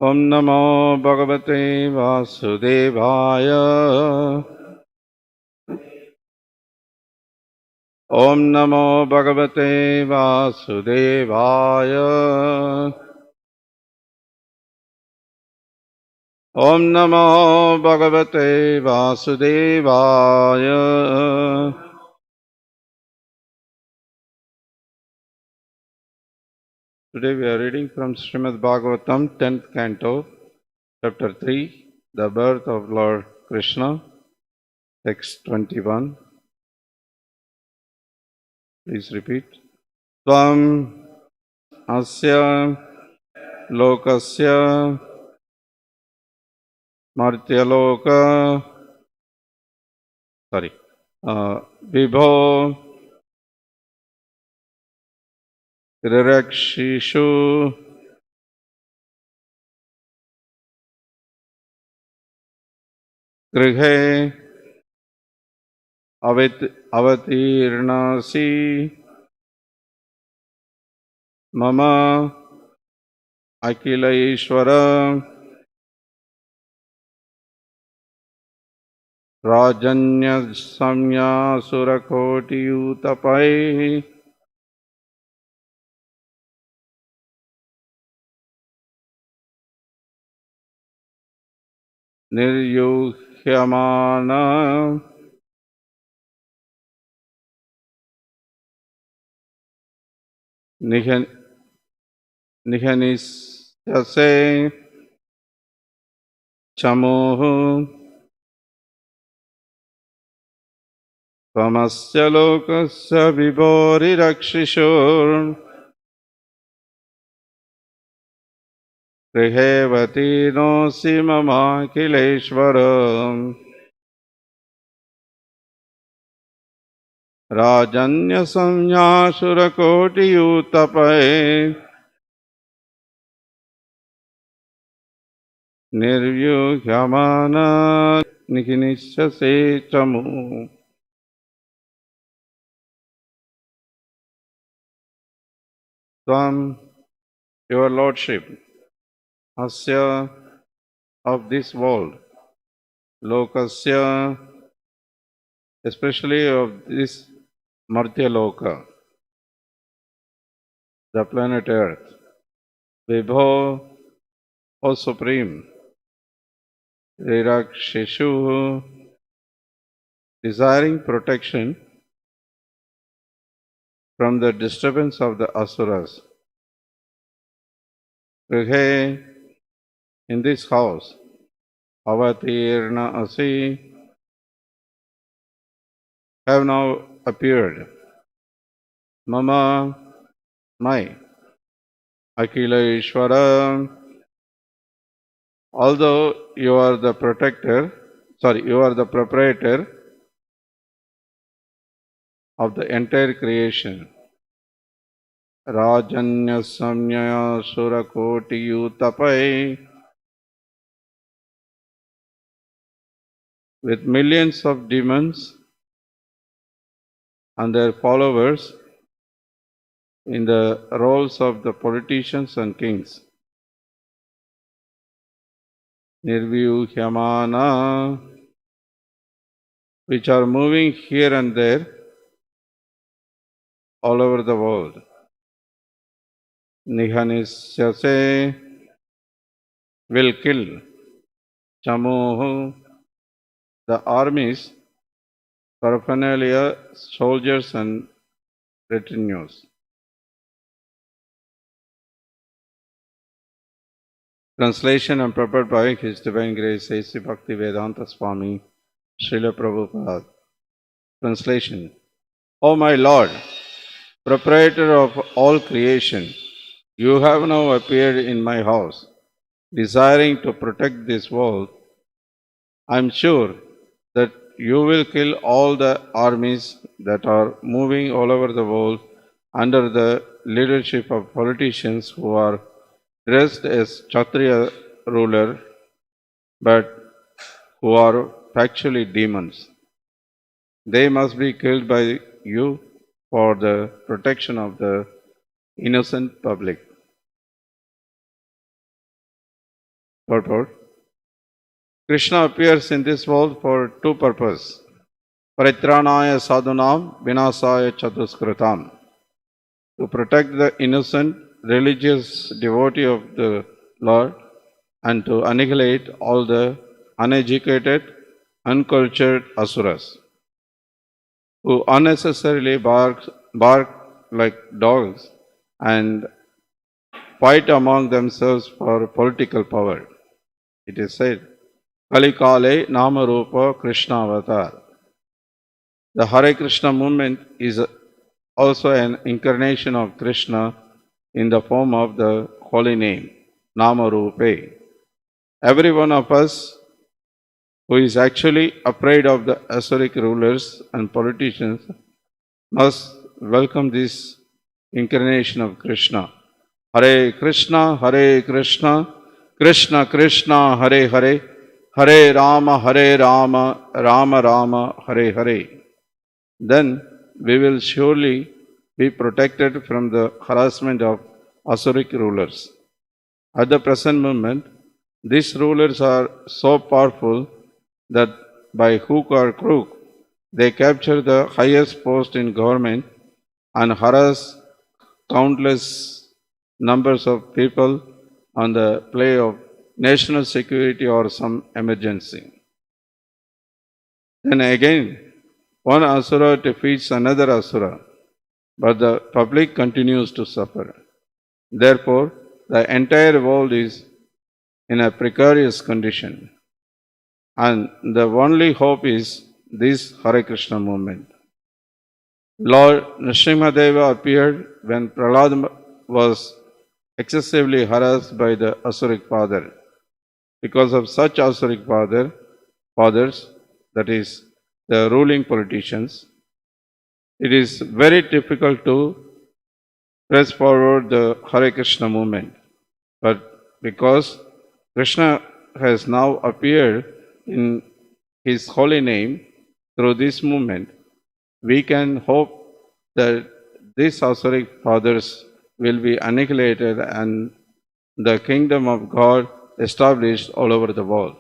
Om Namo Bhagavate Vasudevaya. Om Namo Bhagavate Vasudevaya. Om Namo Bhagavate Vasudevaya. Today we are reading from Srimad Bhagavatam, 10th canto, chapter 3, the birth of Lord Krishna, text 21. Please repeat. Tvam asya lokasya martyaloka vibho rirakshishu grihe avatirnasi mama akhilaishvara rajanya samya surakoti utapai niryuhyamana nihanisyase chamuhu Tvamasya lokasya vibhori rakshishur grihevati nosi mama kileshvaram rajanya samya surakoti utapaye nirvyuhyamana nihinishyase chamu. Tvam, your lordship, asya, of this world, lokasya, especially of this Martya Loka, the planet Earth, Vibho, O Supreme, Riraksheshu, desiring protection from the disturbance of the Asuras. Grihe, in this house, Avatirna Asi, have now appeared. Mama, my, Akila Ishvara, although you are the proprietor of the entire creation. Rajanya Samya Surakoti Utapai, with millions of demons and their followers in the roles of the politicians and kings. Nirvyuhyamana, which are moving here and there all over the world. Nihanisyase, will kill. Chamuhu, the armies, paraphernalia, soldiers and retinues. Translation and prepared by His Divine Grace A.C. Bhakti Vedanta Swami Srila Prabhupada. Translation. O my Lord, proprietor of all creation, you have now appeared in my house, desiring to protect this world. I am sure that you will kill all the armies that are moving all over the world under the leadership of politicians who are dressed as Kshatriya ruler, but who are factually demons. They must be killed by you for the protection of the innocent public. Purport. Krishna appears in this world for two purposes. Paritranaya sadhunam vinasaya chaduskritam. To protect the innocent religious devotee of the Lord and to annihilate all the uneducated, uncultured asuras who unnecessarily bark like dogs and fight among themselves for political power. It is said, Kali Kale Namarupa Krishna Avatar. The Hare Krishna movement is also an incarnation of Krishna in the form of the holy name, Namarupe. Every one of us who is actually afraid of the Asuric rulers and politicians must welcome this incarnation of Krishna. Hare Krishna, Krishna Krishna, Hare Hare, Hare Rama, Rama Rama, Hare Hare. Then we will surely be protected from the harassment of Asuric rulers. At the present moment, these rulers are so powerful that by hook or crook, they capture the highest post in government and harass countless numbers of people on the play of national security or some emergency. Then again, one asura defeats another asura, but the public continues to suffer. Therefore, the entire world is in a precarious condition. And the only hope is this Hare Krishna movement. Lord Nrsimhadeva appeared when Prahlad was excessively harassed by the Asuric father. Because of such Asuric fathers, that is, the ruling politicians, it is very difficult to press forward the Hare Krishna movement. But because Krishna has now appeared in his holy name through this movement, we can hope that these Asuric fathers will be annihilated and the kingdom of God established all over the world.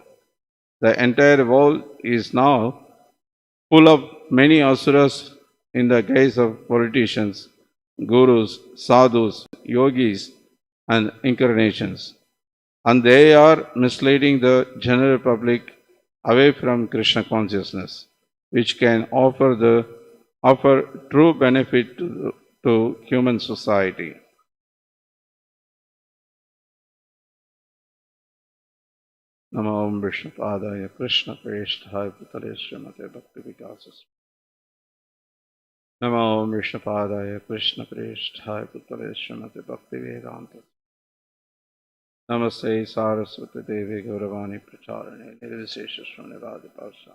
The entire world is now full of many asuras in the guise of politicians, gurus, sadhus, yogis, and incarnations. And they are misleading the general public away from Krishna consciousness, which can offer true benefit to human society. Namo Om Vishnu Padaya Krishna Preshthaya Putale Srimate Bhakti Vikasas. Namo Om Vishnu Padaya Krishna Preshthaya Putale Srimate Bhakti Vedanta. Namaste Saraswati Devi Gauravani Pracharane Nirvisesha Shrunivadi Parsa.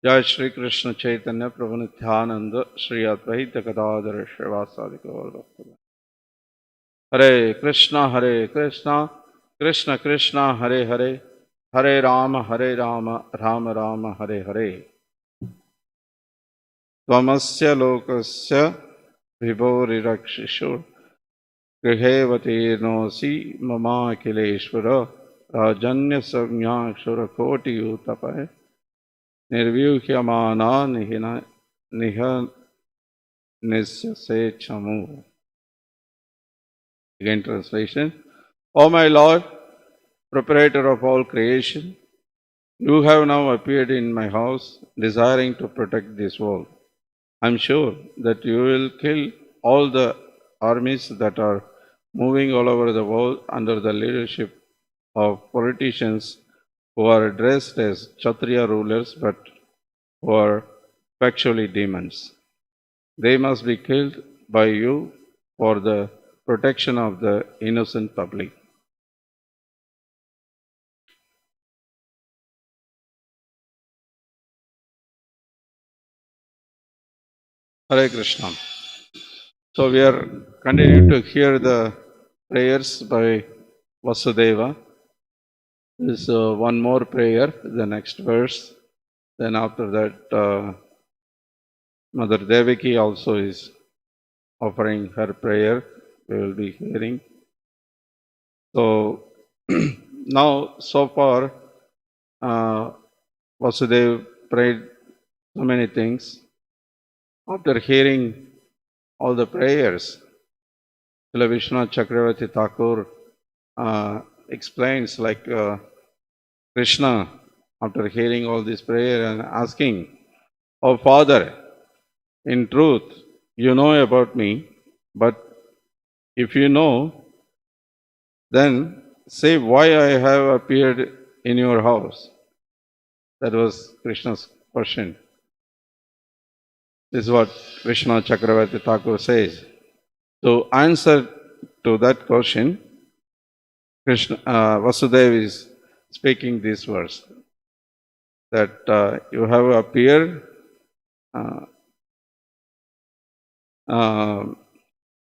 Jai Shri Krishna Chaitanya Prabhu Nityananda Shri Advaita Gadadhara Srivasadi Gaur Bhakta. Hare Krishna, Krishna Krishna, Hare Hare, Hare Rama, Rama Rama, Hare Hare. Tvamasya lokasya vibhorirakshishur grihevatirnosi mama kileshvara rajanya samyakshura koti utapaye nirvyuhyamana niha nisyase chamu. Again translation. O my Lord, proprietor of all creation, you have now appeared in my house, desiring to protect this world. I am sure that you will kill all the armies that are moving all over the world under the leadership of politicians who are dressed as Kshatriya rulers but who are factually demons. They must be killed by you for the protection of the innocent public. Hare Krishna. So we are continuing to hear the prayers by Vasudeva. There's one more prayer, the next verse. Then after that, Mother Devaki also is offering her prayer. We will be hearing. So Now, so far, Vasudev prayed so many things. After hearing all the prayers, Srila Vishnu Chakravarti Thakur explains like Krishna, after hearing all this prayer and asking, "Oh Father, in truth, you know about me, but if you know, then say why I have appeared in your house." That was Krishna's question. This is what Vishnu Chakravarti Thakur says. To answer to that question, Krishna, Vasudeva is speaking this verse that you have appeared uh, uh,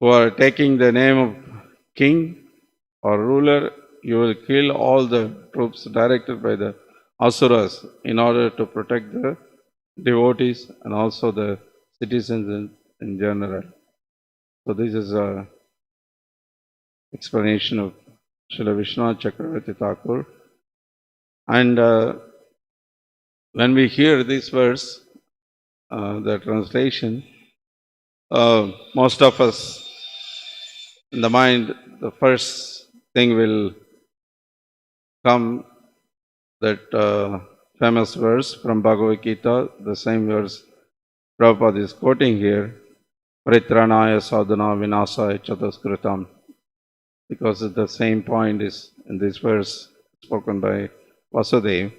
who are taking the name of king or ruler, you will kill all the troops directed by the asuras in order to protect the devotees and also the citizens in general. So this is a explanation of Srila Vishnu Chakravarti Thakur. And when we hear this verse, the translation, most of us in the mind, the first thing will come that famous verse from Bhagavad Gita, the same verse Prabhupada is quoting here, Paritranaya sadhana vinasaya chatuskritam, because the same point is in this verse spoken by Vasudeva.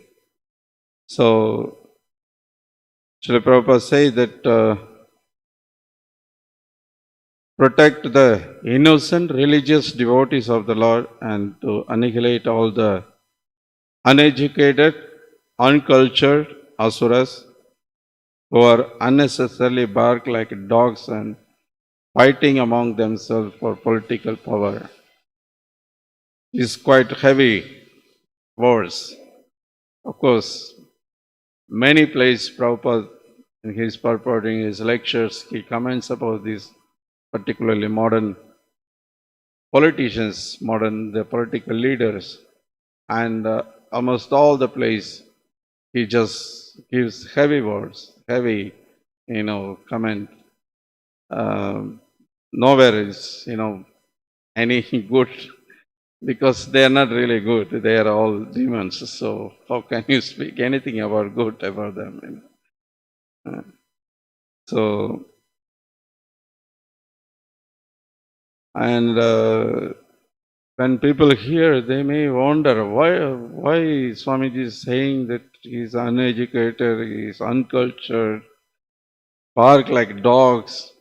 So, Srila Prabhupada says that protect the innocent religious devotees of the Lord and to annihilate all the uneducated, uncultured asuras who are unnecessarily bark like dogs and fighting among themselves for political power. It's quite heavy words. Of course, many places Prabhupada in his purporting his lectures, he comments about these particularly modern politicians, the political leaders, and almost all the place he just gives heavy words, heavy, comment. Nowhere is, any good because they are not really good. They are all demons. So how can you speak anything about good about them? So, and when people hear, they may wonder why Swamiji is saying that he is uneducated, he is uncultured, bark like dogs.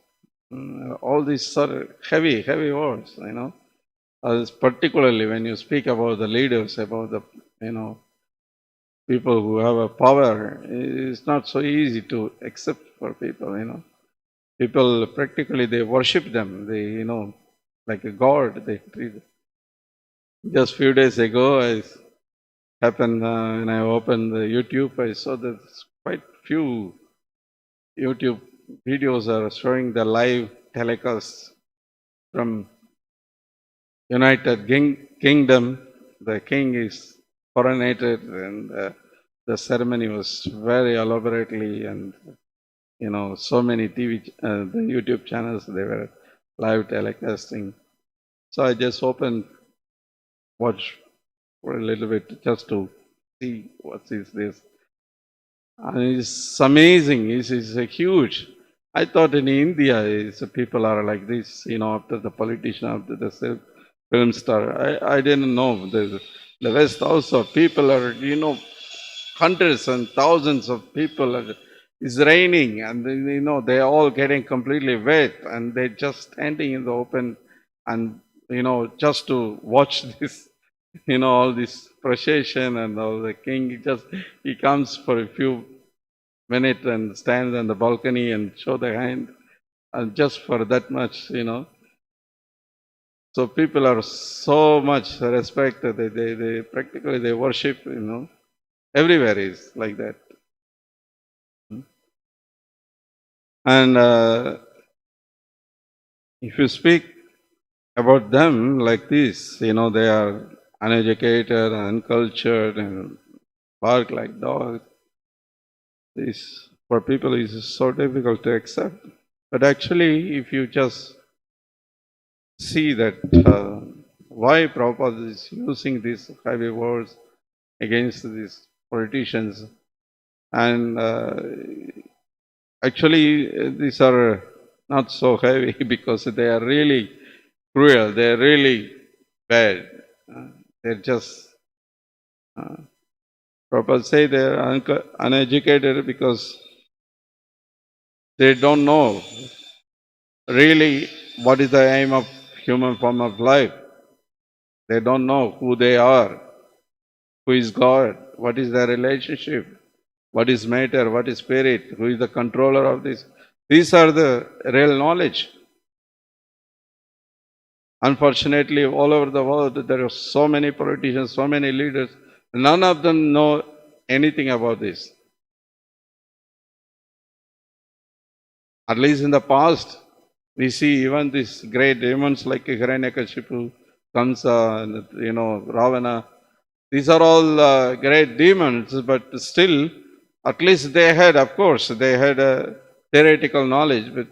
All these are heavy words, Particularly when you speak about the leaders, about the, people who have a power, it's not so easy to accept for people, People practically they worship them. They, like a god. They treat. Just few days ago, I happened when I opened the YouTube, I saw that quite few YouTube videos are showing the live telecast from United Kingdom. The king is coronated, and the ceremony was very elaborately, and so many the YouTube channels they were live telecasting. So I just watch for a little bit just to see what is this. And it's amazing. It's huge. I thought in India, people are like this, after the politician, after the film star. I didn't know. The West also, people are, hundreds and thousands of people. It's raining and, they're all getting completely wet and they're just standing in the open and, just to watch this, all this procession and all the king. He comes for a few minutes and stands on the balcony and show the hand and just for that much, So people are so much respected. They practically they worship, Everywhere is like that. And if you speak about them like this, they are uneducated, uncultured, and bark like dogs. This for people is so difficult to accept. But actually, if you just see that why Prabhupada is using these heavy words against these politicians, and actually these are not so heavy because they are really cruel, they are really bad. They're just, Prabhupada say they are uneducated because they don't know really what is the aim of human form of life. They don't know who they are, who is God, what is their relationship, what is matter, what is spirit, who is the controller of this. These are the real knowledge. Unfortunately, all over the world, there are so many politicians, so many leaders, none of them know anything about this. At least in the past, we see even these great demons like Hiranyakashipu, Kamsa, and Ravana. These are all great demons, but still, at least they had, of course, they had a theoretical knowledge. But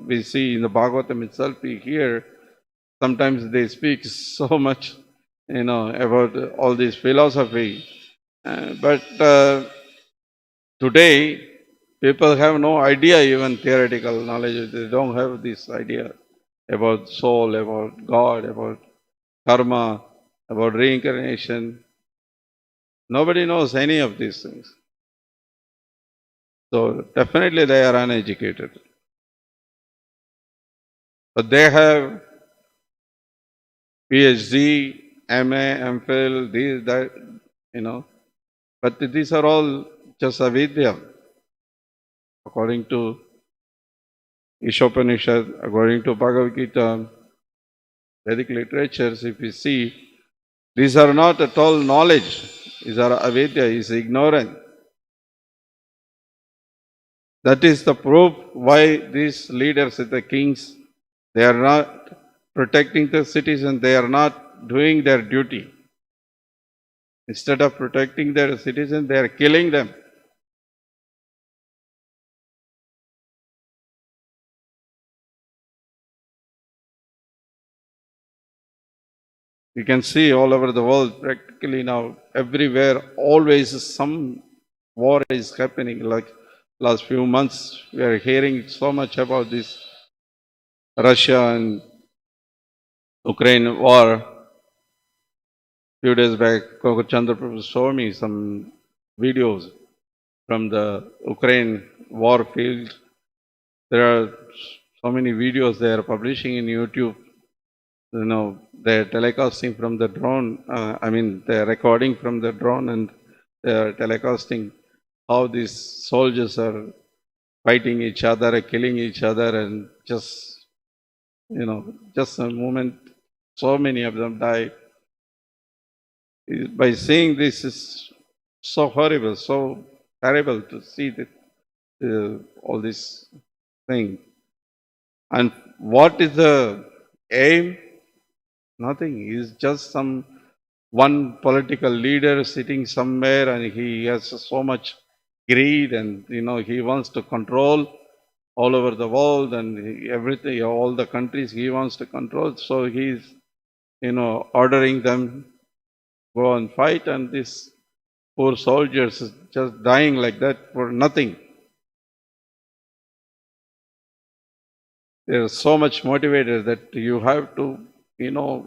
we see in the Bhagavatam itself, we hear sometimes they speak so much, about all this philosophy. But today, people have no idea, even theoretical knowledge. They don't have this idea about soul, about God, about karma, about reincarnation. Nobody knows any of these things. So definitely they are uneducated. But they have PhD, MA, MPhil, these, that, But these are all just avidya. According to Ishopanishad, according to Bhagavad Gita, Vedic literatures, if you see, these are not at all knowledge. These are avidya, is ignorance. That is the proof why these leaders, the kings, they are not protecting the citizens, they are not doing their duty. Instead of protecting their citizens, they are killing them. You can see all over the world, practically now, everywhere, always some war is happening. Like last few months, we are hearing so much about this Russia and Ukraine war. Few days back, Chandra Prabhu showed me some videos from the Ukraine war field. There are so many videos they are publishing in YouTube. They're telecasting from the drone. They're recording from the drone and they're telecasting how these soldiers are fighting each other, killing each other, and just a moment, so many of them die. By seeing this is so horrible, so terrible to see that all this thing. And what is the aim? Nothing. He's just some one political leader sitting somewhere, and he has so much greed, and he wants to control all over the world, and everything, all the countries he wants to control. So he's ordering them go and fight, and these poor soldiers is just dying like that for nothing. They're so much motivated that you have to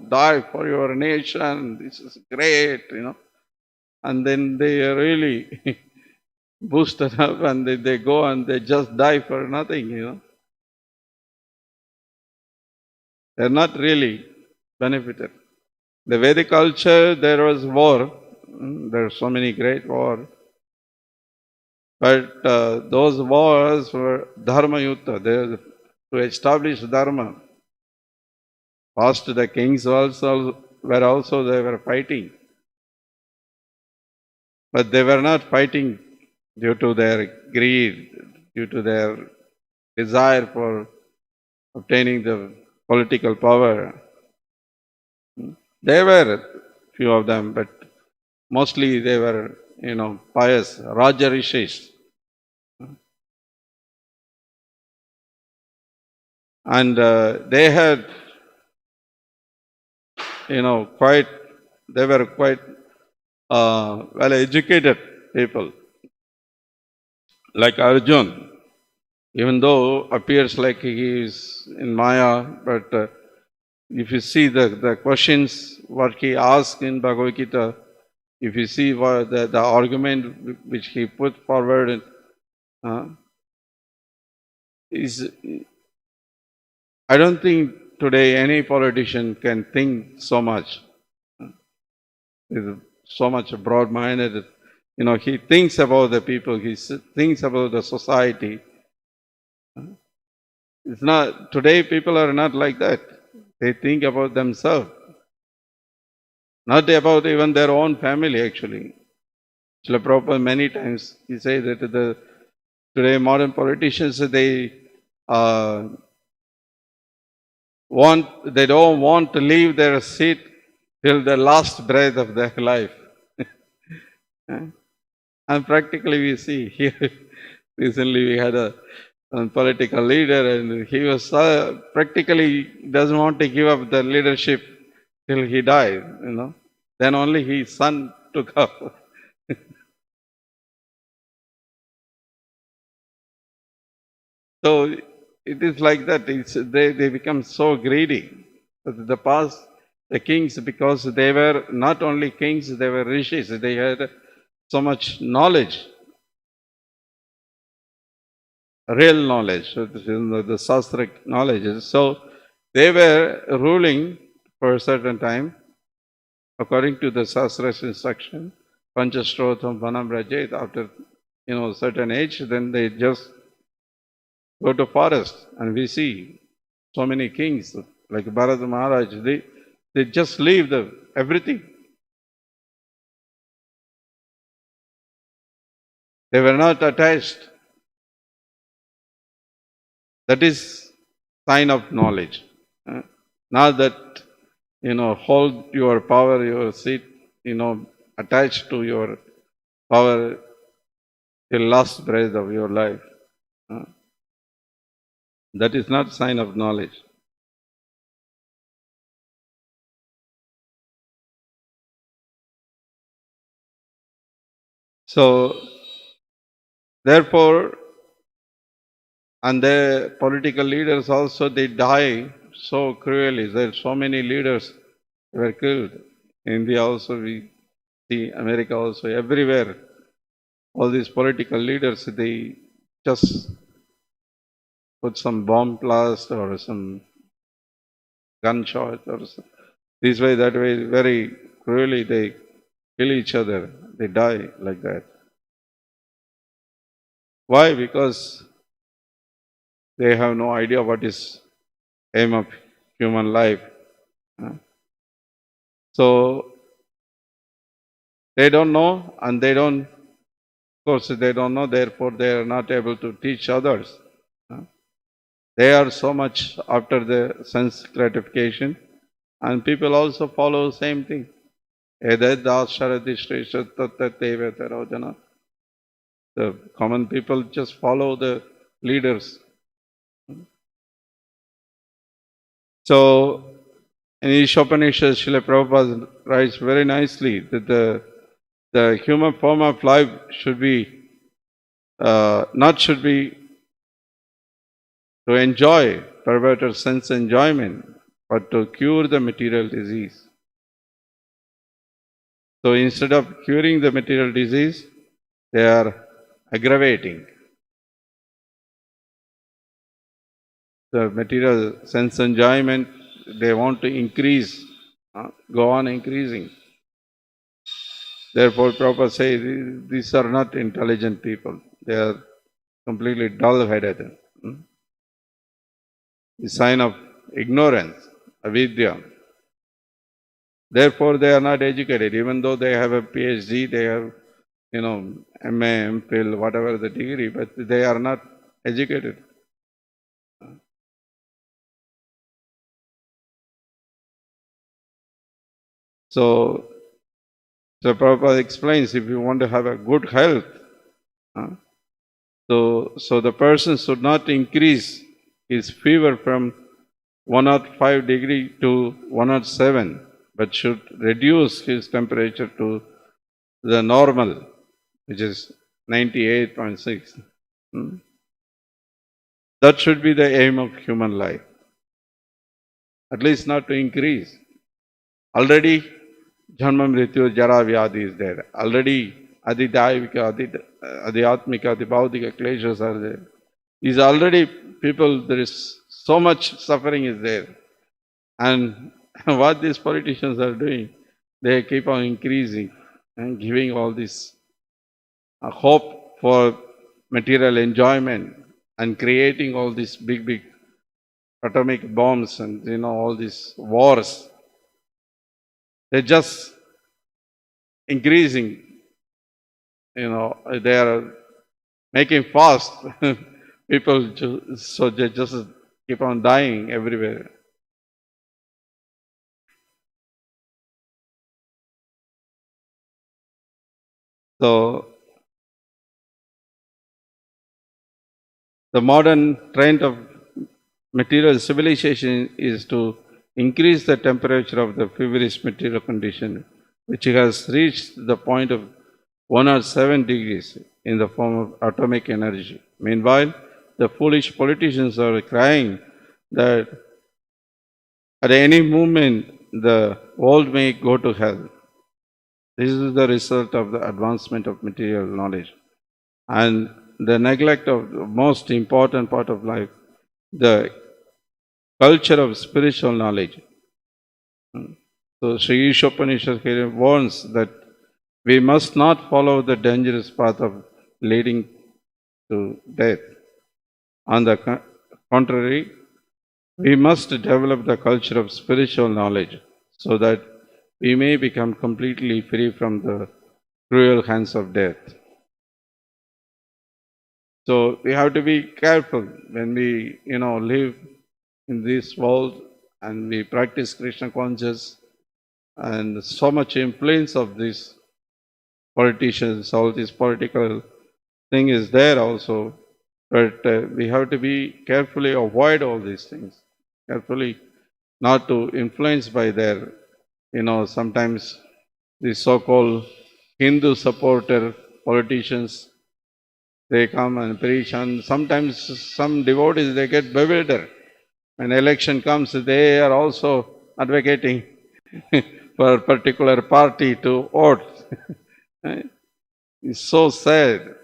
die for your nation. This is great, and then they are really boosted up, and they go and they just die for nothing. They're not really benefited. The Vedic culture, there was war. There are so many great wars. But those wars were Dharma Yuddha. To establish Dharma. First, the kings also they were fighting. But they were not fighting due to their greed, due to their desire for obtaining the political power. They were few of them, but mostly they were, pious, Raja Rishis. And they had, they were quite well educated people. Like Arjun, even though appears like he is in Maya, but if you see the questions, what he asked in Bhagavad Gita, if you see what the argument which he put forward, is, I don't think today any politician can think so much. Is so much broad-minded. He thinks about the people. He thinks about the society. It's not today. People are not like that. They think about themselves, not about even their own family. Actually, Srila Prabhupada many times he says that today modern politicians they don't want to leave their seat till the last breath of their life. And practically we see here, recently we had a political leader and he was practically doesn't want to give up the leadership till he died, Then only his son took up. So it is like that. They become so greedy. But the past, the kings, because they were not only kings, they were rishis. They had so much knowledge, real knowledge, the Shastric knowledge. So they were ruling for a certain time according to the Shastra's instruction. Panchastrotam Vanam Rajet. After certain age, then they just go to forest, and we see so many kings like Bharat Maharaj. They just leave everything. They were not attached. That is sign of knowledge. Not that hold your power, your seat, attached to your power till last breath of your life. That is not sign of knowledge. So, therefore, and the political leaders also, they die so cruelly. There are so many leaders were killed. India also, we see America also, everywhere. All these political leaders, they just put some bomb blast or some gunshot or this way, that way, very cruelly they kill each other. They die like that. Why? Because they have no idea what is aim of human life. So they don't know, and of course they don't know, therefore they are not able to teach others. They are so much after the sense gratification, and people also follow the same thing. The common people just follow the leaders. So in Ishopanishad, Srila Prabhupada writes very nicely that the human form of life should be should be to enjoy perverted sense enjoyment, but to cure the material disease. So instead of curing the material disease, they are aggravating the material sense enjoyment. They want to increase, go on increasing. Therefore, Prabhupada says these are not intelligent people. They are completely dull-headed. The sign of ignorance, avidya. Therefore, they are not educated. Even though they have a PhD, they have, MA, MPhil, whatever the degree, but they are not educated. So, So Prabhupada explains, if you want to have a good health, uh, so the person should not increase his fever from 105 degree to 107, but should reduce his temperature to the normal, which is 98.6. That should be the aim of human life. At least not to increase. Already Janma Mrityu Jara Vyadhi is there. Already Adidayavika, Adhyatmika, Adibhaudika kleshas are there. Is already people, there is so much suffering is there. And what these politicians are doing, they keep on increasing and giving all this hope for material enjoyment and creating all these big atomic bombs and all these wars. They're just increasing. They are making fast people, so they just keep on dying everywhere. So the modern trend of material civilization is to increase the temperature of the feverish material condition, which has reached the point of 107 degrees in the form of atomic energy. Meanwhile, the foolish politicians are crying that at any moment the world may go to hell. This is the result of the advancement of material knowledge and the neglect of the most important part of life, the culture of spiritual knowledge. So Sri Ishopanishad warns that we must not follow the dangerous path of leading to death. On the contrary, we must develop the culture of spiritual knowledge so that we may become completely free from the cruel hands of death. So we have to be careful when we, live in this world and we practice Krishna consciousness, and so much influence of these politicians, all this political thing is there also. But we have to be carefully avoid all these things, carefully not to influence by their, sometimes the so-called Hindu supporter politicians, they come and preach, and sometimes some devotees, they get bewildered. When election comes, they are also advocating for a particular party to vote. It's so sad.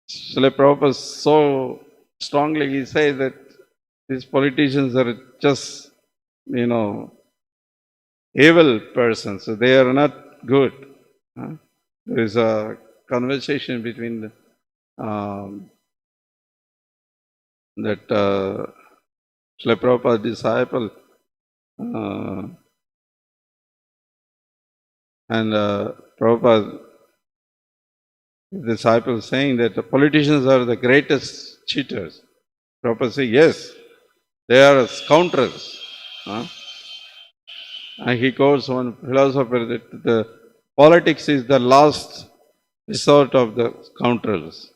Srila Prabhupada so strongly he says that these politicians are just, evil persons. So they are not good. There is a conversation between that Srila Prabhupada disciple and Prabhupada disciple saying that the politicians are the greatest cheaters. Prabhupada say, yes, they are scoundrels. And he quotes one philosopher that the politics is the last resort of the scoundrels.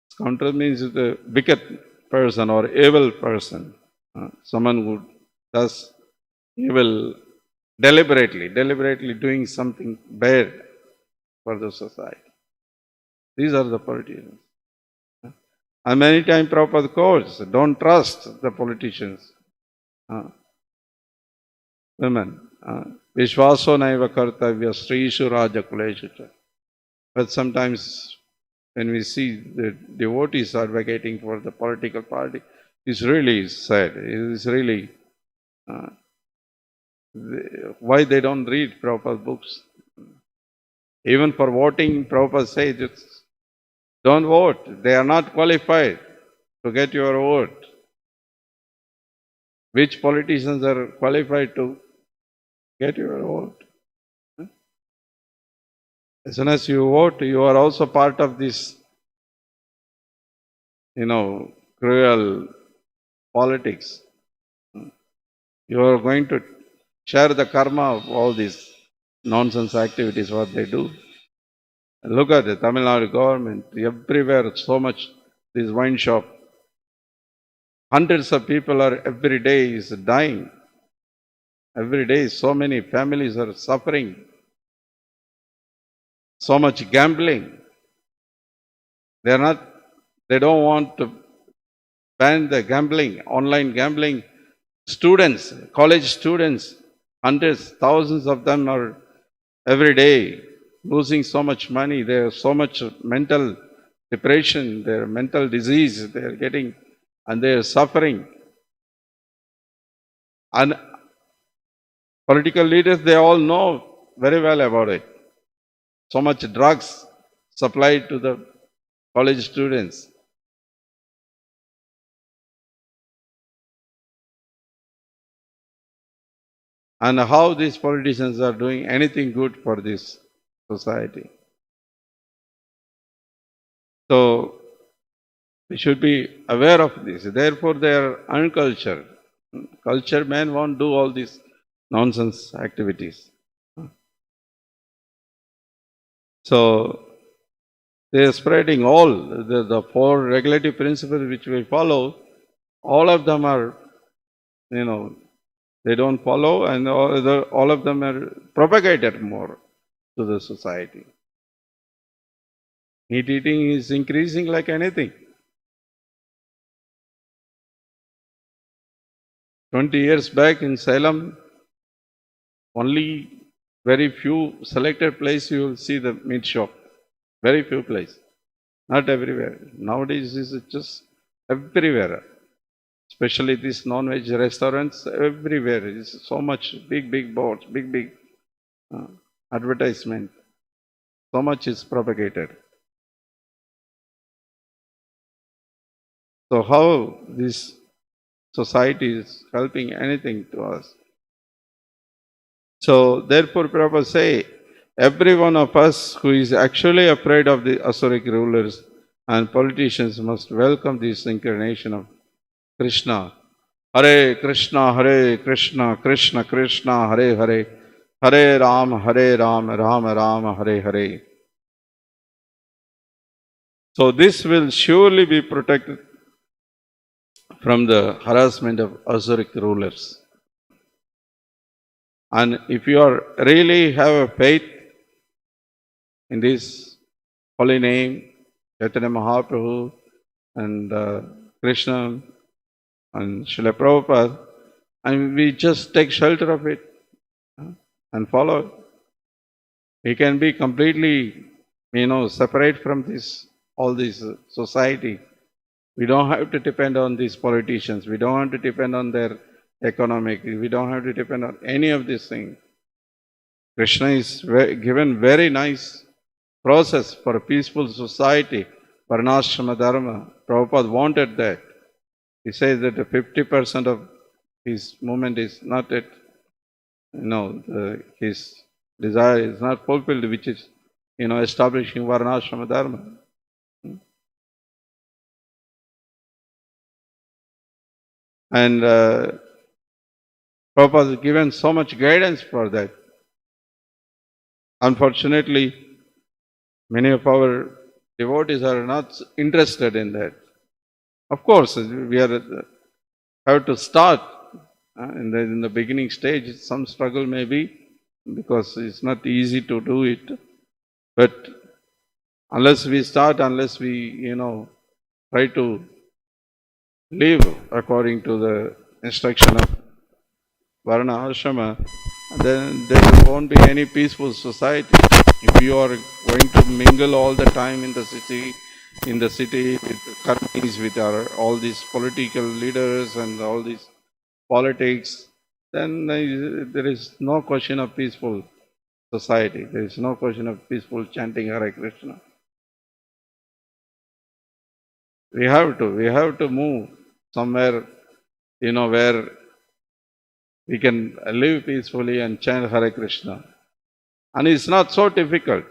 Scoundrel means the wicked person or evil person. Someone who does evil deliberately doing something bad for the society. These are the politicians. And many times Prabhupada quotes, don't trust the politicians. Women. Vishwaso naiva kartavya srishu raja kuleshu. But sometimes when we see the devotees advocating for the political party, it's really sad. It's really why they don't read Prabhupada books. Even for voting, Prabhupada says, don't vote. They are not qualified to get your vote. Which politicians are qualified to get your vote? As soon as you vote, you are also part of this, cruel politics. You are going to share the karma of all this nonsense activities what they do. Look at the Tamil Nadu government, everywhere so much, this wine shop. Hundreds of people are every day is dying. Every day so many families are suffering. So much gambling. They don't want to ban the gambling, online gambling. Students, college students, hundreds, thousands of them are every day losing so much money. They have so much mental depression, their mental disease they are getting, and they are suffering. And political leaders, they all know very well about it. So much drugs supplied to the college students. And how these politicians are doing anything good for this society. So we should be aware of this. Therefore, they are uncultured. Cultured men won't do all these nonsense activities. So they are spreading all the four regulative principles which we follow. All of them are, they don't follow, and all of them are propagated more to the society. Meat eating is increasing like anything. 20 years back in Salem, only very few selected places you will see the meat shop. Very few places. Not everywhere. Nowadays it's just everywhere. Especially these non-veg restaurants, everywhere. It's so much big boards, big advertisement. So much is propagated. So how this society is helping anything to us? So therefore Prabhupada say, every one of us who is actually afraid of the Asuric rulers and politicians must welcome this incarnation of Krishna. Hare Krishna, Krishna Krishna, Hare Hare, Hare Ram, Ram Ram, Hare Hare. So this will surely be protected from the harassment of Asuric rulers. And if you are really have a faith in this holy name, Chaitanya Mahaprabhu and Krishna and Srila Prabhupada, and we just take shelter of it and follow. We can be completely, separate from all this society. We don't have to depend on these politicians. We don't have to depend on their economic. We don't have to depend on any of these things. Krishna is given very nice process for a peaceful society, Varanasama Dharma. Prabhupada wanted that. He says that 50% of his movement is not yet, his desire is not fulfilled, which is, establishing Varanasama Dharma. And Prabhupada has given so much guidance for that. Unfortunately, many of our devotees are not interested in that. Of course, we have to start in the beginning stage. Some struggle may be, because it's not easy to do it. But unless we start, unless we, try to live according to the instruction of Varanasama, then there won't be any peaceful society. If you are going to mingle all the time in the city with karmis, with all these political leaders and all these politics, then there is no question of peaceful society. There is no question of peaceful chanting Hare Krishna. We have to move somewhere, where we can live peacefully and chant Hare Krishna. And it's not so difficult.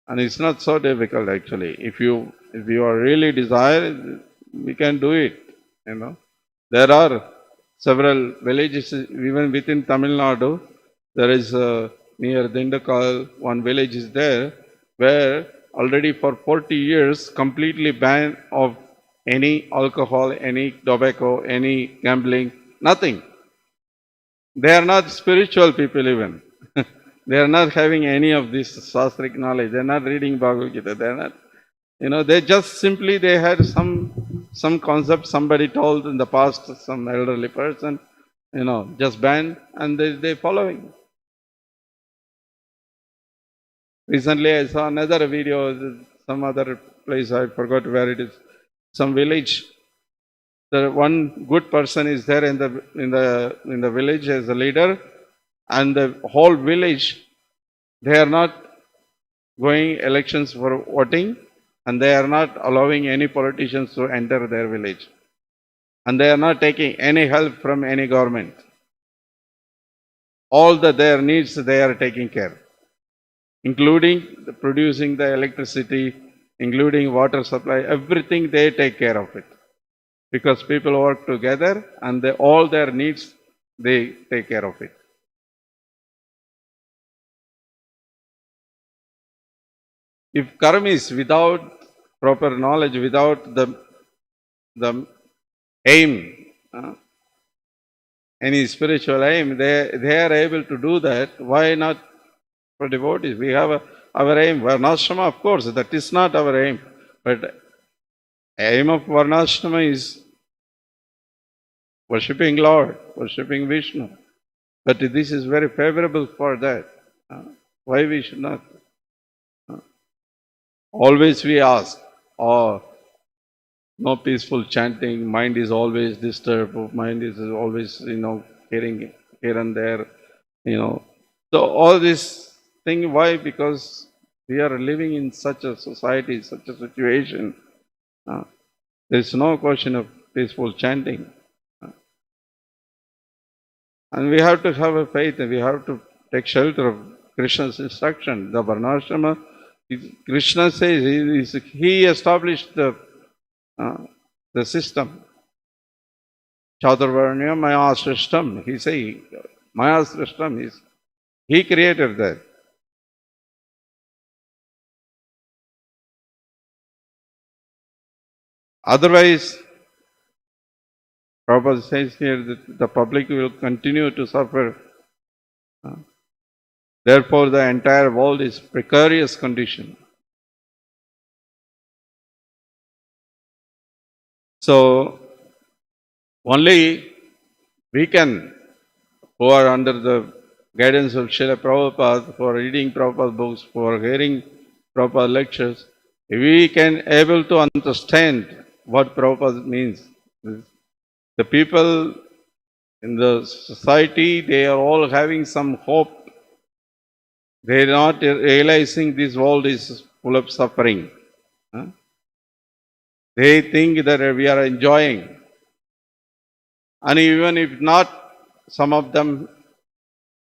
Actually. If you are really desire, we can do it. There are several villages even within Tamil Nadu. There is near Dindakal, one village is there where already for 40 years completely ban of any alcohol, any tobacco, any gambling, nothing. They are not spiritual people even. They are not having any of this sastric knowledge. They are not reading Bhagavad Gita. They are not, they just simply they had some concept somebody told in the past, some elderly person, just banned and they following. Recently I saw another video, some other place, I forgot where it is, some village. The one good person is there in the village as a leader, and the whole village, they are not going elections for voting, and they are not allowing any politicians to enter their village. And they are not taking any help from any government. All their needs they are taking care, including producing the electricity, including water supply, everything they take care of it. Because people work together and all their needs, they take care of it. If karmis without proper knowledge, without the aim, any spiritual aim, they are able to do that. Why not for devotees? We have our aim. Varanasama, of course, that is not our aim. But aim of Varanasama is worshipping Lord, worshipping Vishnu. But this is very favorable for that. Why we should not? Always we ask, no peaceful chanting, mind is always disturbed, mind is always, hearing here and there, So all this thing, why? Because we are living in such a society, such a situation. There is no question of peaceful chanting. And we have to have a faith, and we have to take shelter of Krishna's instruction. The Varanasama, Krishna says he established the system. Chaturvarnya Maya Srishtam. He says Maya Srishtam is he created that. Otherwise, Prabhupada says here that the public will continue to suffer. Therefore, the entire world is precarious condition. So, only we can, who are under the guidance of Srila Prabhupada, for reading Prabhupada books, for hearing Prabhupada lectures, we can able to understand what Prabhupada means. The people in the society, they are all having some hope. They are not realizing this world is full of suffering. They think that we are enjoying. And even if not, some of them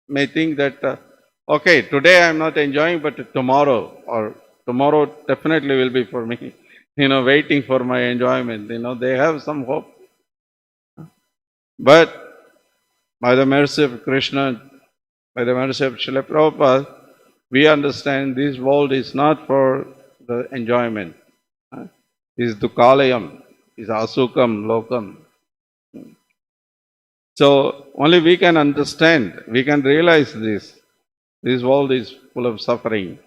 may think that, okay, today I am not enjoying, but tomorrow definitely will be for me, waiting for my enjoyment. They have some hope. But by the mercy of Krishna, by the mercy of Srila Prabhupada, we understand this world is not for the enjoyment. It is dukkhalayam, it is asukam, lokam. So only we can understand, we can realize this. This world is full of suffering.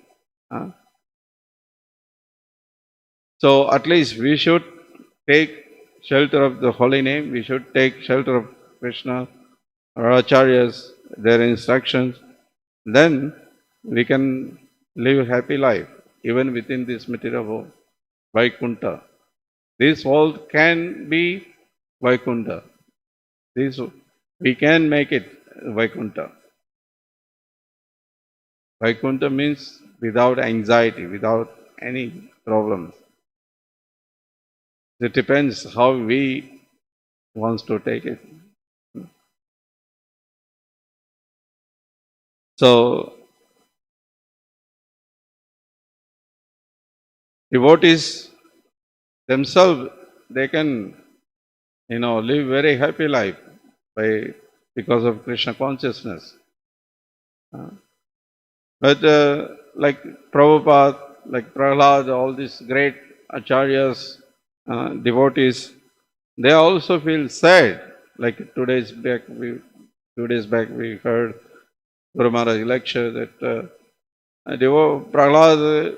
So at least we should take shelter of the holy name, we should take shelter of Krishna, our acharyas, their instructions. Then we can live a happy life, even within this material world. Vaikuntha. This world can be Vaikuntha. We can make it Vaikuntha. Vaikuntha means without anxiety, without any problems. It depends how we want to take it. So, devotees themselves, they can, live very happy life because of Krishna consciousness. Uh, but like Prabhupada, like Prahlad, all these great acharyas, devotees, they also feel sad. Like 2 days back we heard Guru Maharaj lecture that Prahlad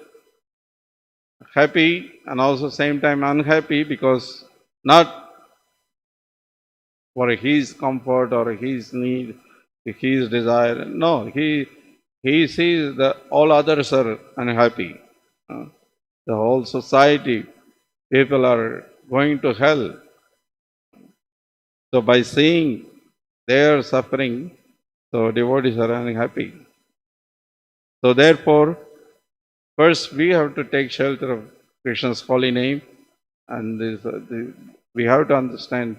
happy and also same time unhappy because not for his comfort or his need, his desire. No, he sees that all others are unhappy. Uh, the whole society, people are going to hell. So by seeing their suffering, so devotees are unhappy. So therefore, first we have to take shelter of Krishna's holy name, and we have to understand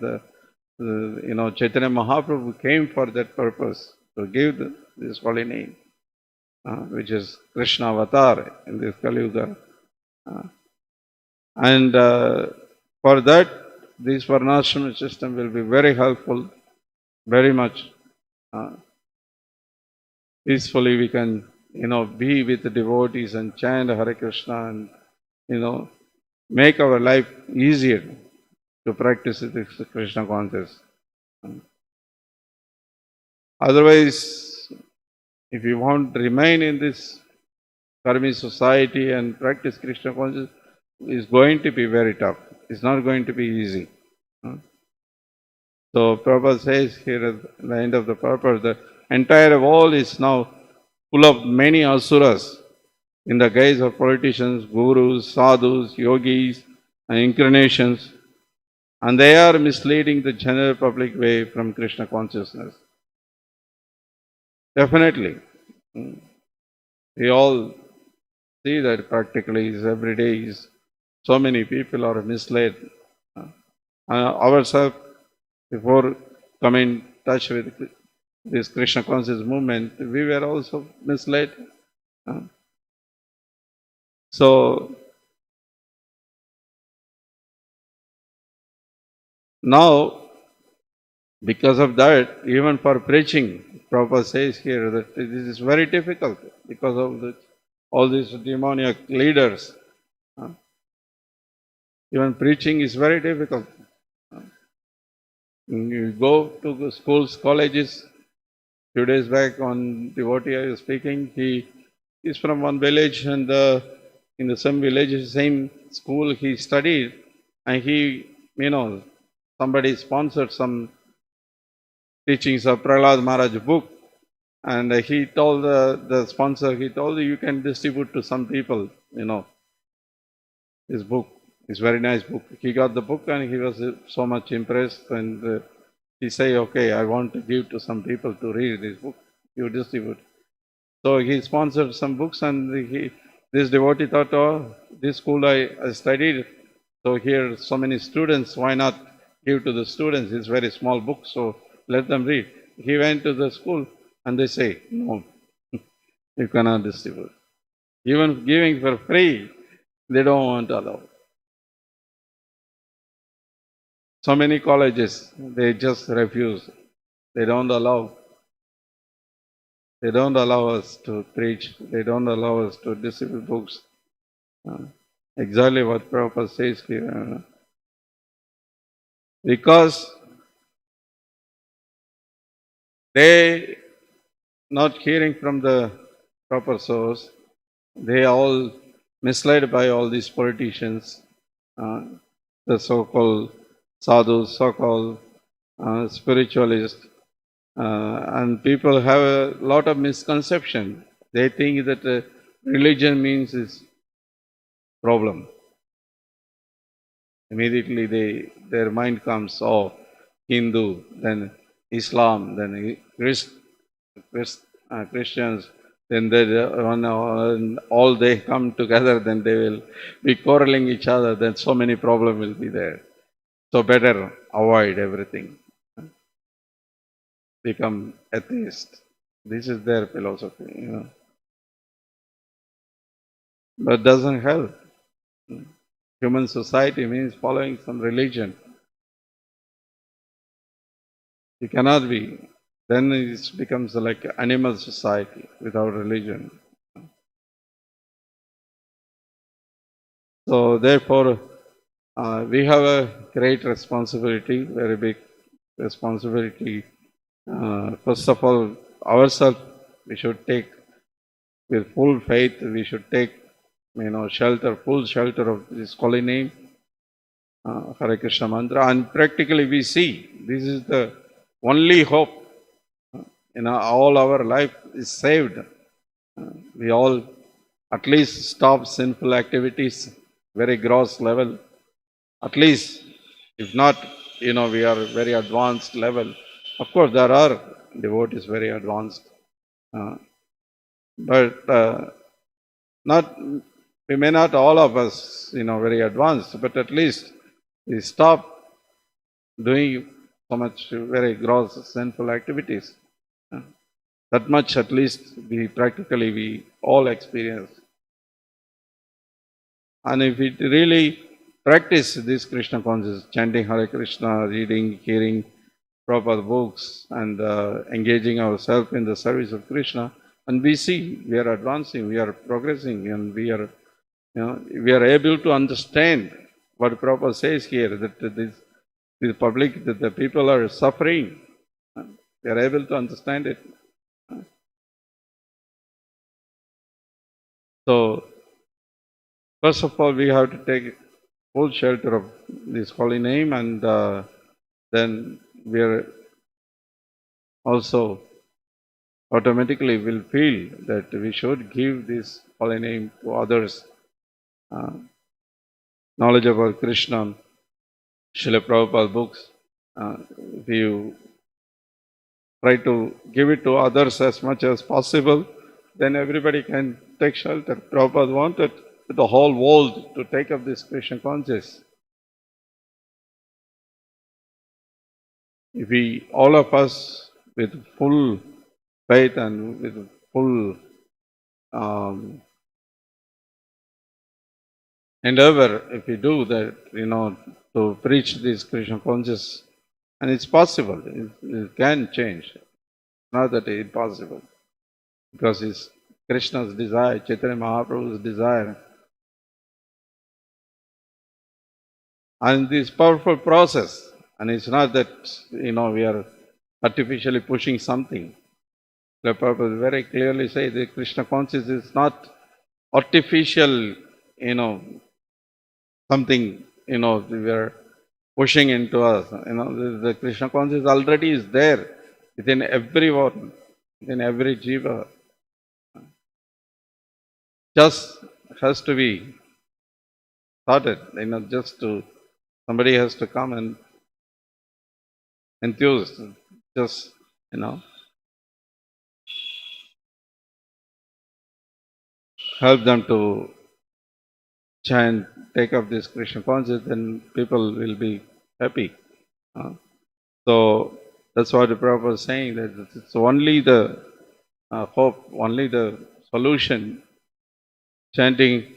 Chaitanya Mahaprabhu came for that purpose to give this holy name, which is Krishna avatar in this Kali Yuga. And for that, this Varanasama system will be very helpful, very much. Peacefully we can, be with the devotees and chant Hare Krishna and, make our life easier to practice this Krishna consciousness. Otherwise, if you want to remain in this karmi society and practice Krishna consciousness, it's going to be very tough. It's not going to be easy. So Prabhupada says here at the end of the purpose, the entire world is now full of many asuras in the guise of politicians, gurus, sadhus, yogis, and incarnations, and they are misleading the general public way from Krishna consciousness. Definitely. We all see that practically every day is so many people are misled. Ourselves, before coming in touch with this Krishna conscious movement, we were also misled. So now, because of that, even for preaching, Prabhupada says here that this is very difficult because of all these demoniac leaders. Even preaching is very difficult. You go to the schools, colleges. 2 days back, on devotee I was speaking. He is from one village, and in the same village, same school he studied, and he, somebody sponsored some teachings of Prahlad Maharaj book, and he told the sponsor, he told you can distribute to some people, his book. It's very nice book. He got the book and he was so much impressed, and he say, okay, I want to give to some people to read this book. You distribute. So he sponsored some books, and this devotee thought, oh, this school I studied, so here so many students, why not give to the students? It's very small book, so let them read. He went to the school and they say, no, you cannot distribute. Even giving for free, they don't want to allow. So many colleges, they just refuse. They don't allow. They don't allow us to preach. They don't allow us to distribute books. Exactly what Prabhupada says here. Because they not hearing from the proper source, they are all misled by all these politicians, the so-called sadhus, so-called spiritualists, and people have a lot of misconception. They think that religion means is problem. Immediately their mind comes, oh, Hindu, then Islam, then Christians, then when all they come together, then they will be quarreling each other, then so many problems will be there. So better avoid everything. Become atheist. This is their philosophy, But doesn't help. Human society means following some religion. You cannot be then it becomes like animal society without religion. So therefore, we have a great responsibility, very big responsibility. First of all, ourselves, we should take with full faith. We should take, shelter, full shelter of this holy name, Hare Krishna mantra, and practically we see this is the only hope. All our life is saved. We all at least stop sinful activities, very gross level. At least, if not, we are very advanced level. Of course, there are devotees very advanced, but not. We may not all of us, very advanced, but at least we stop doing so much very gross sinful activities. That much at least we all experience. And if we really practice this Krishna consciousness, chanting Hare Krishna, reading, hearing proper books, and engaging ourselves in the service of Krishna, and we see we are advancing, we are progressing, and we are able to understand what Prabhupada says here, that the public, that the people are suffering. They are able to understand it. So, first of all, we have to take full shelter of this holy name, and then we are also automatically will feel that we should give this holy name to others. Knowledge about Krishna, Srila Prabhupada books, if you try to give it to others as much as possible, then everybody can take shelter. Prabhupada wanted the whole world to take up this Krishna consciousness. If we, all of us, with full faith and with full endeavor, if we do that, to preach this Krishna consciousness, and it's possible, it can change. Not that it's impossible, because it's Krishna's desire, Chaitanya Mahaprabhu's desire. And this powerful process, and it's not that, we are artificially pushing something. The purpose very clearly say the Krishna consciousness is not artificial, something, we are pushing into us. The Krishna consciousness already is there within everyone, within every jiva. Just has to be started, just to, somebody has to come and enthuse, just, help them to chant, take up this Krishna consciousness, then people will be happy. So that's what the Prabhupada is saying, that it's only the hope, only the solution. Chanting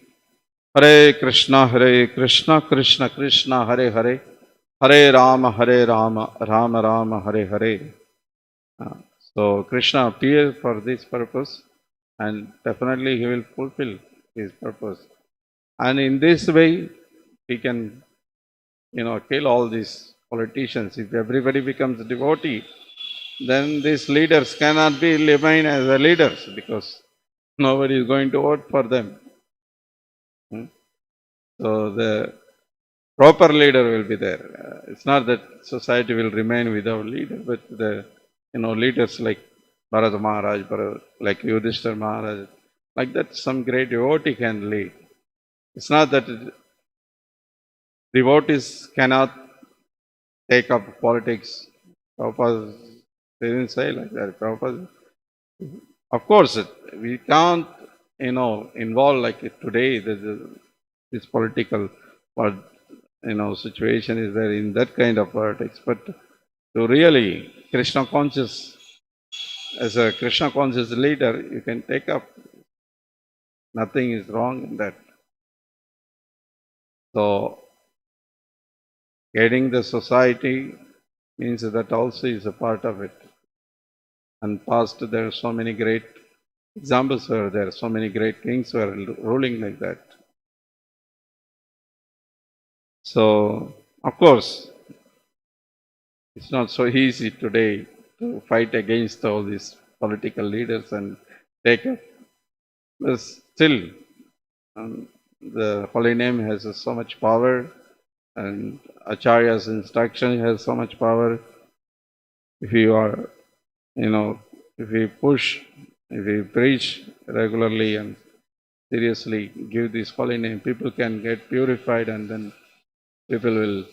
Hare Krishna, Krishna Krishna, Hare Hare, Hare Rama, Rama Rama, Hare Hare. So Krishna appears for this purpose, and definitely he will fulfill his purpose. And in this way, we can, kill all these politicians. If everybody becomes a devotee, then these leaders cannot remain as the leaders, because nobody is going to vote for them. So the proper leader will be there. It's not that society will remain without leader, but the leaders like Bharata Maharaj, like Yudhishthira Maharaj, like that some great devotee can lead. It's not that devotees cannot take up politics. Prabhupada didn't say like that. Prabhupada, of course, we can't, involve like today. This political, situation is there in that kind of politics. But to really Krishna conscious, as a Krishna conscious leader, you can take up. Nothing is wrong in that. So, guiding the society means that also is a part of it. And past there are so many great examples where there are so many great kings were ruling like that. So, of course, it's not so easy today to fight against all these political leaders and take up. But still, the holy name has so much power, and Acharya's instruction has so much power. If you are, if we push, if we preach regularly and seriously give this holy name, people can get purified, and then people will,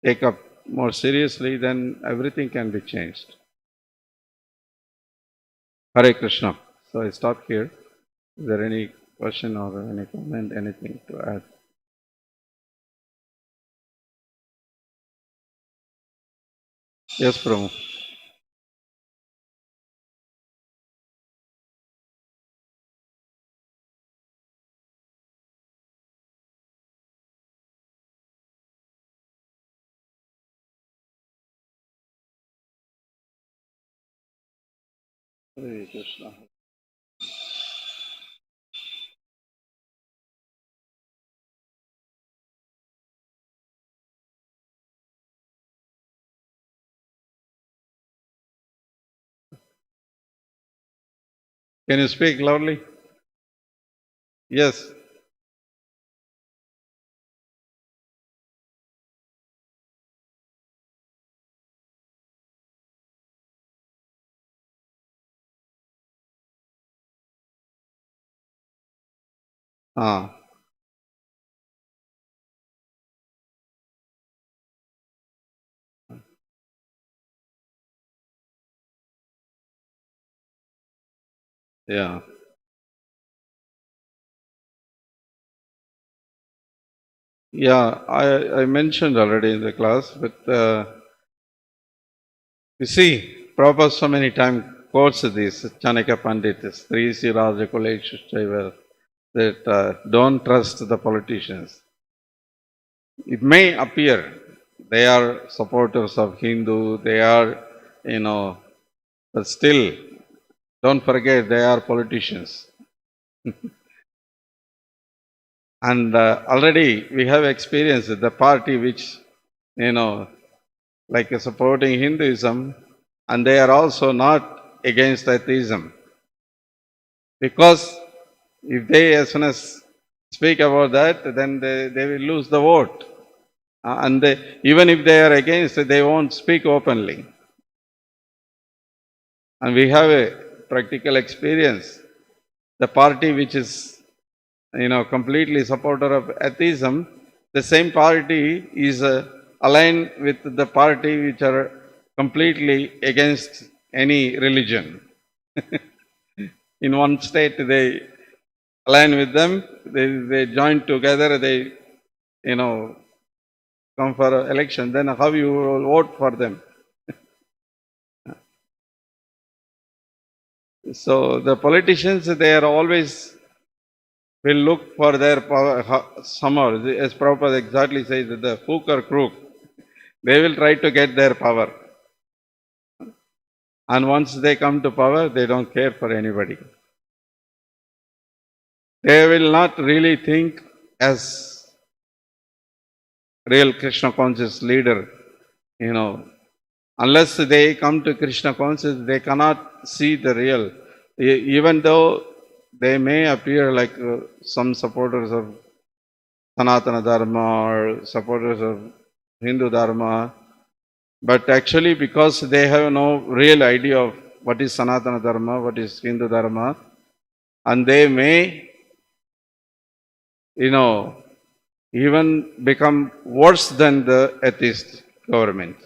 take up more seriously, then everything can be changed. Hare Krishna. So I stop here. Is there any question or any comment, anything to add? Yes, Prabhu. Hare Krishna. Can you speak loudly? Yes. Ah, yeah. Yeah, I mentioned already in the class, but you see, Prabhupada so many times quotes this Chanakya Pandit, Sri Raja Kuleshwara, that don't trust the politicians. It may appear they are supporters of Hindu, they are, but still, don't forget they are politicians. And already we have experienced the party which, like supporting Hinduism, and they are also not against atheism. Because if they as soon as speak about that, then they will lose the vote. And even if they are against it, they won't speak openly. And we have a practical experience. The party which is, completely supporter of atheism, the same party is aligned with the party which are completely against any religion. In one state, they align with them, they join together, they, come for election. Then how you will vote for them? So the politicians, they are always will look for their power somehow. As Prabhupada exactly says, that the hook or crook, they will try to get their power. And once they come to power, they don't care for anybody. They will not really think as real Krishna conscious leader, Unless they come to Krishna consciousness, they cannot see the real. Even though they may appear like some supporters of Sanatana Dharma or supporters of Hindu Dharma, but actually because they have no real idea of what is Sanatana Dharma, what is Hindu Dharma, and they may, even become worse than the atheist government,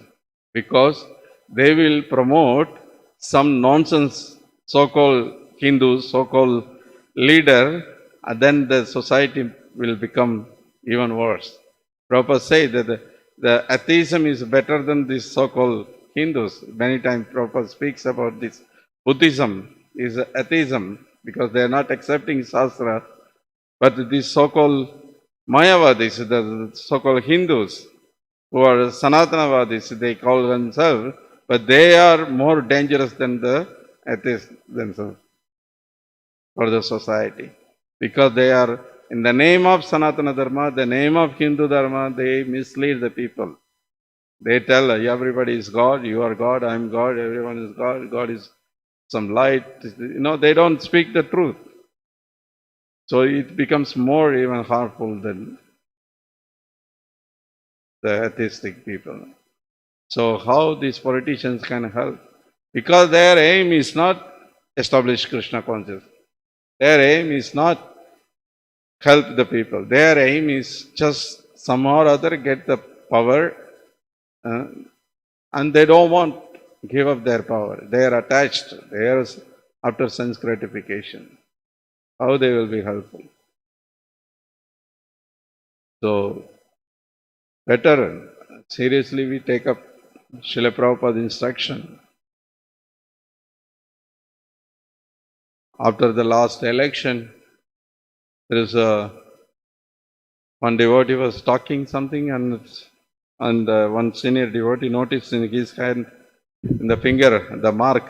because they will promote some nonsense so-called Hindu, so-called leader, and then the society will become even worse. Prabhupada say that the atheism is better than these so-called Hindus. Many times Prabhupada speaks about this. Buddhism is atheism because they are not accepting Shastra, but these so-called Mayavadis, the so-called Hindus, who are Sanatanavadis, they call themselves, but they are more dangerous than the atheists themselves for the society. Because they are, in the name of Sanatana Dharma, the name of Hindu Dharma, they mislead the people. They tell everybody is God, you are God, I am God, everyone is God, God is some light. They don't speak the truth. So it becomes more even harmful than the atheistic people. So how these politicians can help? Because their aim is not establish Krishna consciousness. Their aim is not help the people. Their aim is just somehow or other get the power, uh, and they don't want to give up their power. They are attached. They are after sense gratification. How they will be helpful? So better seriously we take up Srila Prabhupada's instruction. After the last election, there is one devotee was talking something, and one senior devotee noticed in his hand, in the finger, the mark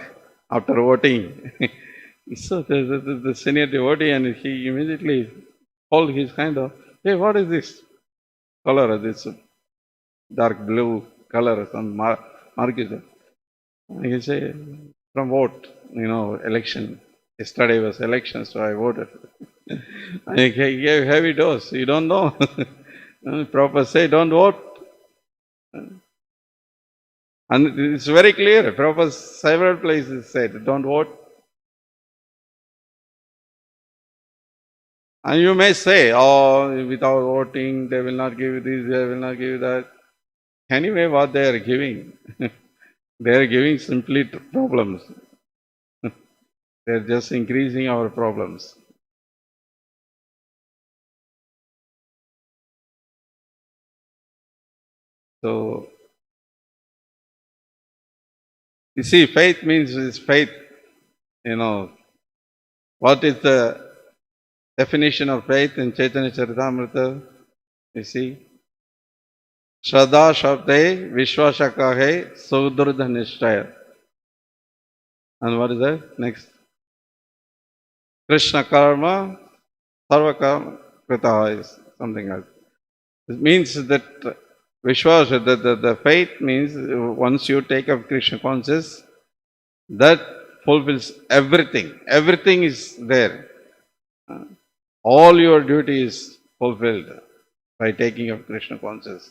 after voting. So the senior devotee, and he immediately hold his hand up. Hey, what is this color? This dark blue color, some mark is there. And he say, from vote, election. Yesterday was election, so I voted. And he gave heavy dose. You don't know. Prabhupada say, don't vote. And it's very clear. Prabhupada several places said, don't vote. And you may say, oh, without voting, they will not give you this, they will not give you that. Anyway, what they are giving? They are giving simply problems. They are just increasing our problems. So, you see, faith means is faith. What is the definition of faith in Chaitanya Charitamrita? You see, Shraddha Shabde Vishwasaka hai Sudurdha Nishtaya. And what is that? Next. Krishna Karma Sarva Karma Krita is something else. It means that Vishwas, the faith means once you take up Krishna consciousness, that fulfills everything. Everything is there. All your duty is fulfilled by taking up Krishna consciousness.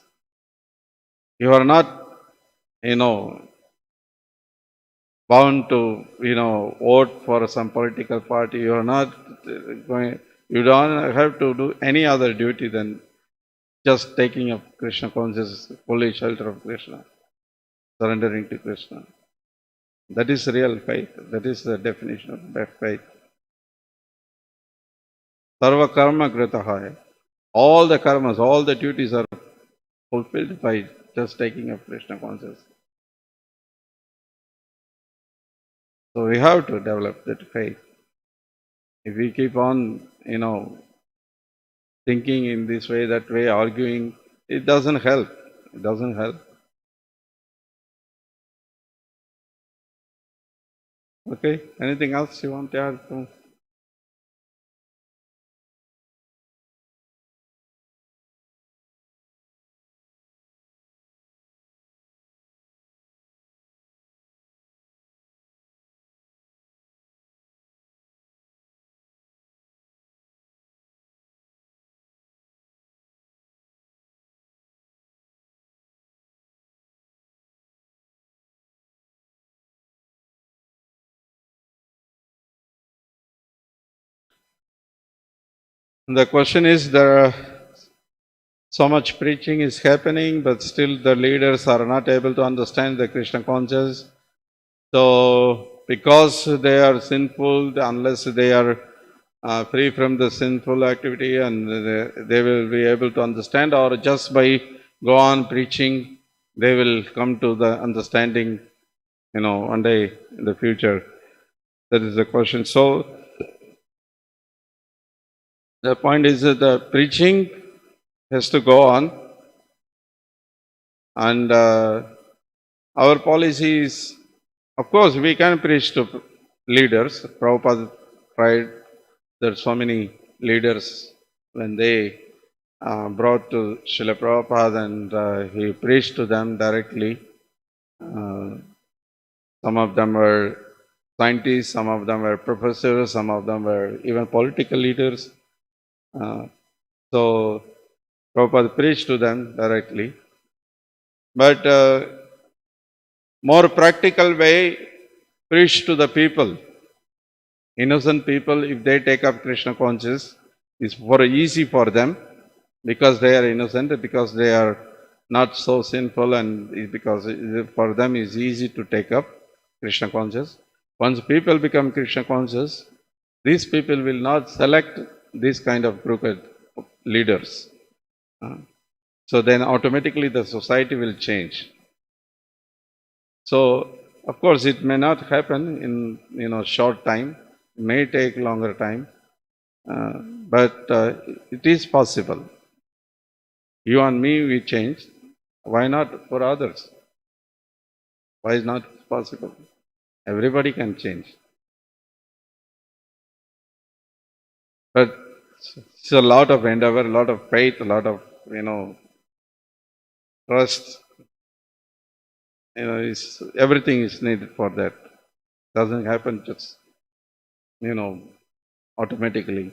You are not, bound to, vote for some political party. You are not going, you don't have to do any other duty than just taking up Krishna consciousness, fully shelter of Krishna, surrendering to Krishna. That is real faith. That is the definition of faith. Sarva karma kritaha. All the karmas, all the duties are fulfilled by just taking up Krishna consciousness. So we have to develop that faith. If we keep on, thinking in this way, that way, arguing, it doesn't help. It doesn't help. Okay, anything else you want to add? The question is, so much preaching is happening, but still the leaders are not able to understand the Krishna consciousness. So, because they are sinful, unless they are free from the sinful activity, and they will be able to understand, or just by go on preaching, they will come to the understanding, one day in the future. That is the question. So, the point is that the preaching has to go on, and our policy is, of course, we can preach to leaders. Prabhupada tried. There are so many leaders when they brought to Srila Prabhupada and he preached to them directly. Some of them were scientists, some of them were professors, some of them were even political leaders. So Prabhupada preached to them directly. But more practical way, preach to the people. Innocent people, if they take up Krishna consciousness, it's easy for them because they are innocent, because they are not so sinful, and because for them it's easy to take up Krishna consciousness. Once people become Krishna conscious, these people will not select this kind of crooked leaders. So then automatically the society will change. So of course it may not happen in short time. It may take longer time, but it is possible. You and me, we change. Why not for others? Why is not possible? Everybody can change. But it's a lot of endeavor, a lot of faith, a lot of trust. Everything is needed for that. It doesn't happen just automatically.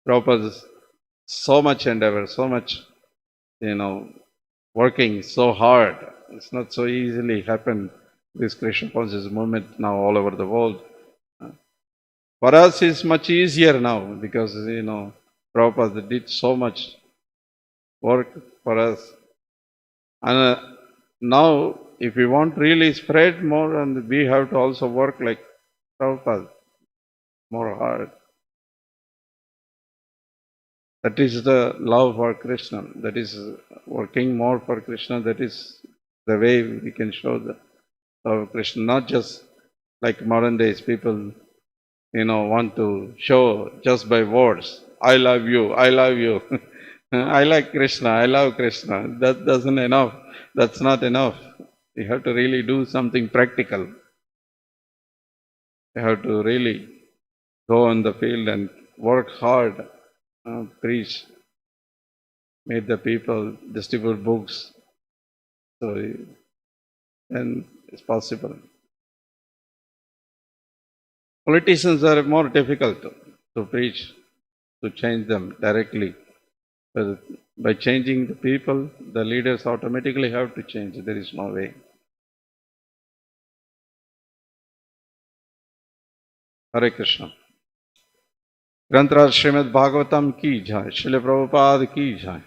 Prabhupada's so much endeavor, so much working so hard. It's not so easily happen. This Krishna consciousness movement now all over the world. For us, it's much easier now because Prabhupada did so much work for us. And now, if we want really spread more, and we have to also work like Prabhupada, more hard. That is the love for Krishna. That is working more for Krishna. That is the way we can show the love of Krishna. Not just like modern days people, want to show just by words. I love you. I love you. I like Krishna. I love Krishna. That doesn't enough. That's not enough. You have to really do something practical. You have to really go on the field and work hard. Preach, meet the people, distribute books. So then it's possible. Politicians are more difficult to preach, to change them directly. But by changing the people, the leaders automatically have to change. There is no way. Hare Krishna. ग्रंथराज Shrimad Bhagavatam की जय, श्रील प्रभुपाद की जय।